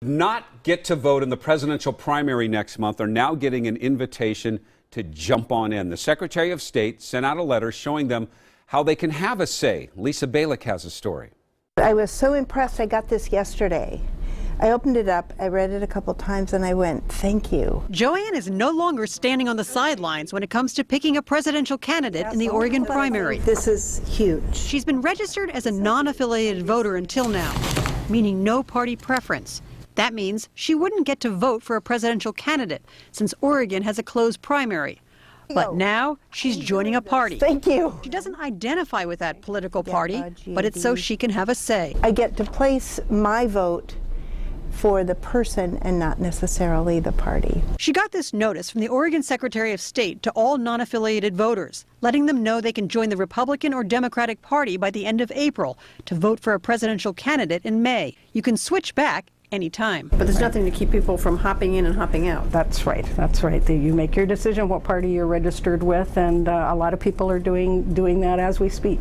Not get to vote in the presidential primary next month are now getting an invitation to jump on in. The Secretary of State sent out a letter showing them how they can have a say. Lisa Balick has a story. I was so impressed. I got this yesterday. I opened it up, I read it a couple times, and I went, thank you. Joanne is no longer standing on the sidelines when it comes to picking a presidential candidate in the Oregon primary. This is huge. She's been registered as a non-affiliated voter until now, meaning no party preference. That means she wouldn't get to vote for a presidential candidate since Oregon has a closed primary. But now she's joining a party. Thank you. She doesn't identify with that political party, but it's so she can have a say. I get to place my vote for the person and not necessarily the party. She got this notice from the Oregon Secretary of State to all non-affiliated voters, letting them know they can join the Republican or Democratic Party by the end of April to vote for a presidential candidate in May. You can switch back anytime. But there's nothing to keep people from hopping in and hopping out. That's right. That's right. You make your decision what party you're registered with, and a lot of people are doing that as we speak.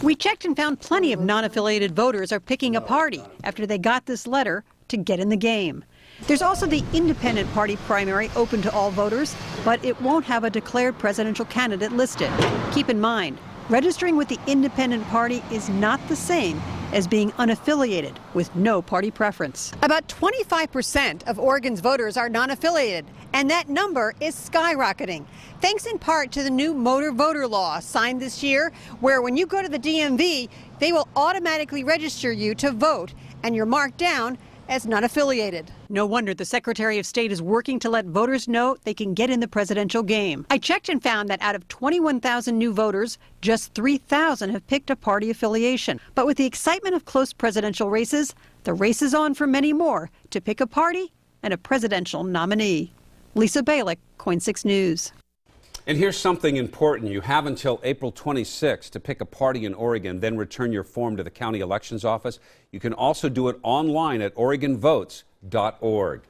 We checked and found plenty of non-affiliated voters are picking a party after they got this letter to get in the game. There's also the independent party primary open to all voters, but it won't have a declared presidential candidate listed. Keep in mind, registering with the independent party is not the same as being unaffiliated with no party preference. About 25% of Oregon's voters are non-affiliated, and that number is skyrocketing, thanks in part to the new motor voter law signed this year, where when you go to the DMV, they will automatically register you to vote, and you're marked down as non-affiliated. No wonder the Secretary of State is working to let voters know they can get in the presidential game. I checked and found that out of 21,000 new voters, just 3,000 have picked a party affiliation. But with the excitement of close presidential races, the race is on for many more to pick a party and a presidential nominee. Lisa Balick, KOIN 6 News. And here's something important. You have until April 26 to pick a party in Oregon, then return your form to the county elections office. You can also do it online at OregonVotes.org.